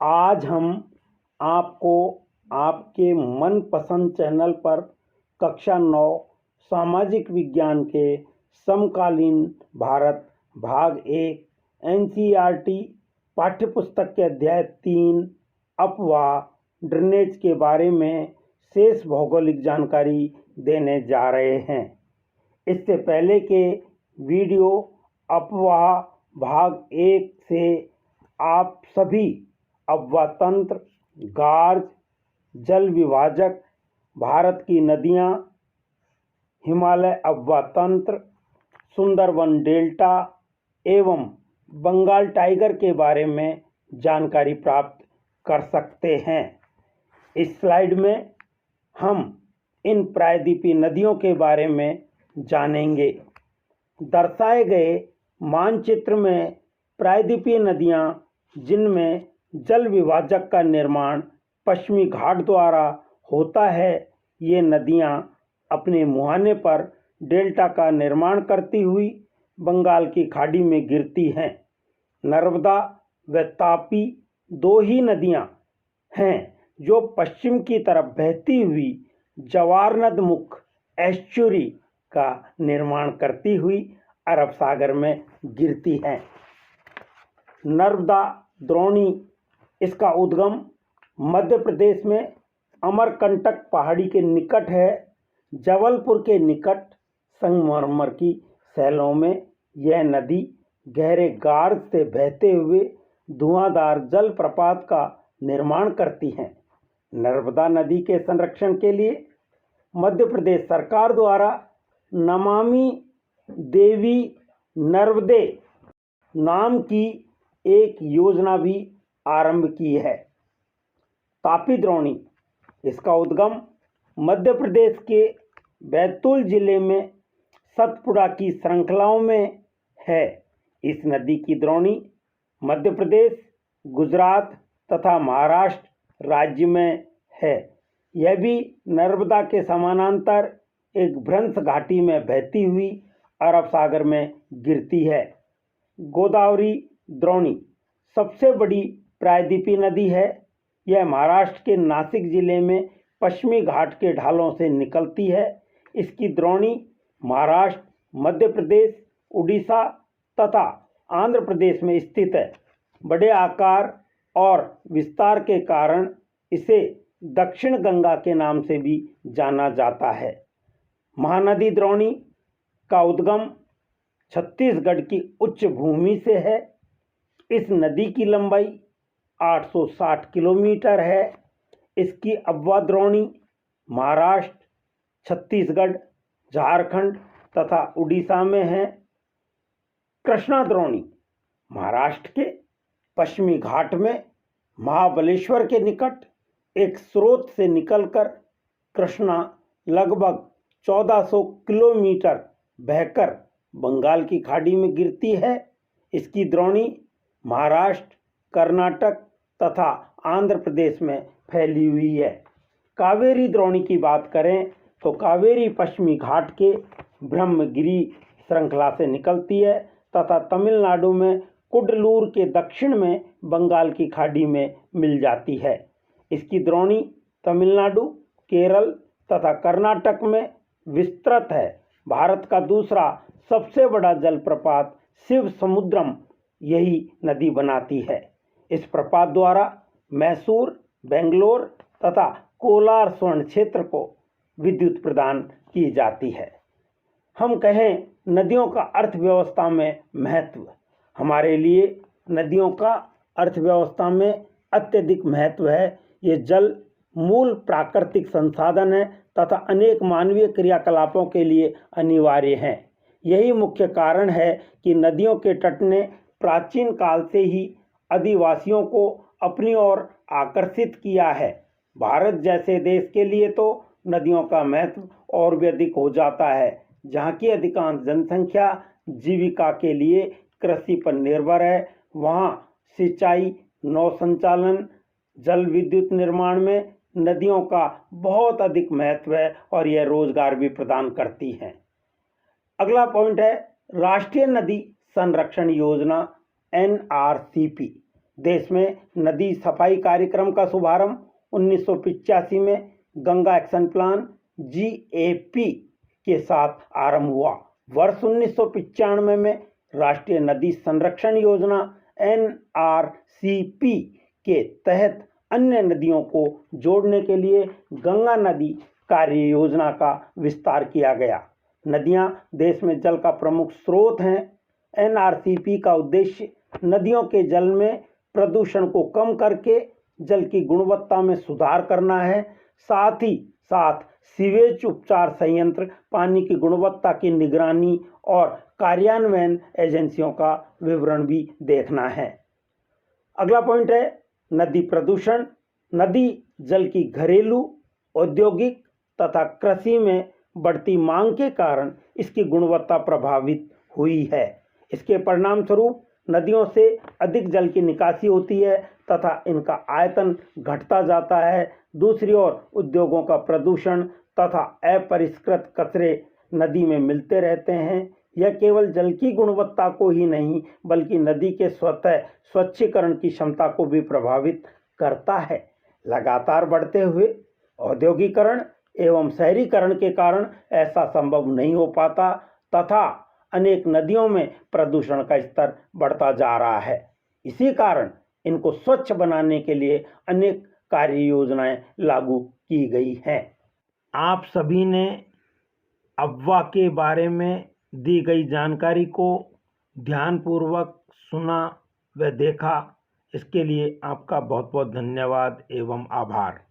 आज हम आपको आपके मनपसंद चैनल पर कक्षा 9 सामाजिक विज्ञान के समकालीन भारत भाग 1 एनसीईआरटी पाठ्यपुस्तक के अध्याय 3 अपवाह ड्रेनेज के बारे में शेष भौगोलिक जानकारी देने जा रहे हैं। इससे पहले के वीडियो अपवाह भाग 1 से आप सभी अपवाह तंत्र, गार्ज, जल विभाजक, भारत की नदियाँ, हिमालय अपवाह तंत्र, सुंदरवन डेल्टा एवं बंगाल टाइगर के बारे में जानकारी प्राप्त कर सकते हैं। इस स्लाइड में हम इन प्रायद्वीपीय नदियों के बारे में जानेंगे। दर्शाए गए मानचित्र में प्रायद्वीपीय नदियाँ जिनमें जल विभाजक का निर्माण पश्चिमी घाट द्वारा होता है, ये नदियाँ अपने मुहाने पर डेल्टा का निर्माण करती हुई बंगाल की खाड़ी में गिरती हैं। नर्मदा व तापी दो ही नदियाँ हैं जो पश्चिम की तरफ बहती हुई जवारनद मुख एस्चुरी का निर्माण करती हुई अरब सागर में गिरती हैं। नर्मदा द्रोणी, इसका उद्गम मध्य प्रदेश में अमरकंटक पहाड़ी के निकट है। जबलपुर के निकट संगमरमर की सैलों में यह नदी गहरे गार्ज से बहते हुए धुआंधार जलप्रपात का निर्माण करती हैं। नर्मदा नदी के संरक्षण के लिए मध्य प्रदेश सरकार द्वारा नमामि देवी नर्मदे नाम की एक योजना भी आरंभ की है। तापी द्रोणी, इसका उद्गम मध्य प्रदेश के बैतूल जिले में सतपुड़ा की श्रृंखलाओं में है। इस नदी की द्रोणी मध्य प्रदेश, गुजरात तथा महाराष्ट्र राज्य में है। यह भी नर्मदा के समानांतर एक भ्रंश घाटी में बहती हुई अरब सागर में गिरती है। गोदावरी द्रोणी सबसे बड़ी प्रायद्वीपीय नदी है। यह महाराष्ट्र के नासिक जिले में पश्चिमी घाट के ढालों से निकलती है। इसकी द्रोणी महाराष्ट्र, मध्य प्रदेश, उड़ीसा तथा आंध्र प्रदेश में स्थित है। बड़े आकार और विस्तार के कारण इसे दक्षिण गंगा के नाम से भी जाना जाता है। महानदी द्रोणी का उद्गम छत्तीसगढ़ की उच्च भूमि से है। इस नदी की लंबाई 860 किलोमीटर है। इसकी अपवाह द्रोणी महाराष्ट्र, छत्तीसगढ़, झारखंड तथा उड़ीसा में है। कृष्णा द्रोणी महाराष्ट्र के पश्चिमी घाट में महाबलेश्वर के निकट एक स्रोत से निकलकर कृष्णा लगभग 1400 किलोमीटर बहकर बंगाल की खाड़ी में गिरती है। इसकी द्रोणी महाराष्ट्र, कर्नाटक तथा आंध्र प्रदेश में फैली हुई है। कावेरी द्रोणी की बात करें तो कावेरी पश्चिमी घाट के ब्रह्मगिरी श्रृंखला से निकलती है तथा तमिलनाडु में कुडलूर के दक्षिण में बंगाल की खाड़ी में मिल जाती है। इसकी द्रोणी तमिलनाडु, केरल तथा कर्नाटक में विस्तृत है। भारत का दूसरा सबसे बड़ा जलप्रपात शिव समुद्रम यही नदी बनाती है। इस प्रपात द्वारा मैसूर, बेंगलोर तथा कोलार स्वर्ण क्षेत्र को विद्युत प्रदान की जाती है। हम कहें नदियों का अर्थव्यवस्था में महत्व। हमारे लिए नदियों का अर्थव्यवस्था में अत्यधिक महत्व है। ये जल मूल प्राकृतिक संसाधन है तथा अनेक मानवीय क्रियाकलापों के लिए अनिवार्य हैं। यही मुख्य कारण है कि नदियों के तट ने प्राचीन काल से ही आदिवासियों को अपनी ओर आकर्षित किया है। भारत जैसे देश के लिए तो नदियों का महत्व और भी अधिक हो जाता है, जहाँ की अधिकांश जनसंख्या जीविका के लिए कृषि पर निर्भर है। वहाँ सिंचाई, नौ संचालन, जल विद्युत निर्माण में नदियों का बहुत अधिक महत्व है और यह रोजगार भी प्रदान करती हैं। अगला पॉइंट है राष्ट्रीय नदी संरक्षण योजना NRCP। देश में नदी सफाई कार्यक्रम का शुभारंभ 1985 में गंगा एक्शन प्लान GAP के साथ आरंभ हुआ। वर्ष 1995 में राष्ट्रीय नदी संरक्षण योजना NRCP के तहत अन्य नदियों को जोड़ने के लिए गंगा नदी कार्य योजना का विस्तार किया गया। नदियां देश में जल का प्रमुख स्रोत हैं। NRCP का उद्देश्य नदियों के जल में प्रदूषण को कम करके जल की गुणवत्ता में सुधार करना है। साथ ही साथ सीवेज उपचार संयंत्र, पानी की गुणवत्ता की निगरानी और कार्यान्वयन एजेंसियों का विवरण भी देखना है। अगला पॉइंट है नदी प्रदूषण। नदी जल की घरेलू, औद्योगिक तथा कृषि में बढ़ती मांग के कारण इसकी गुणवत्ता प्रभावित हुई है। इसके परिणाम स्वरूप नदियों से अधिक जल की निकासी होती है तथा इनका आयतन घटता जाता है। दूसरी ओर उद्योगों का प्रदूषण तथा अपरिष्कृत कचरे नदी में मिलते रहते हैं। यह केवल जल की गुणवत्ता को ही नहीं बल्कि नदी के स्वतः स्वच्छीकरण की क्षमता को भी प्रभावित करता है। लगातार बढ़ते हुए औद्योगिकरण एवं शहरीकरण के कारण ऐसा संभव नहीं हो पाता तथा अनेक नदियों में प्रदूषण का स्तर बढ़ता जा रहा है। इसी कारण इनको स्वच्छ बनाने के लिए अनेक कार्य योजनाएं लागू की गई हैं। आप सभी ने अफवाह के बारे में दी गई जानकारी को ध्यानपूर्वक सुना व देखा। इसके लिए आपका बहुत बहुत धन्यवाद एवं आभार।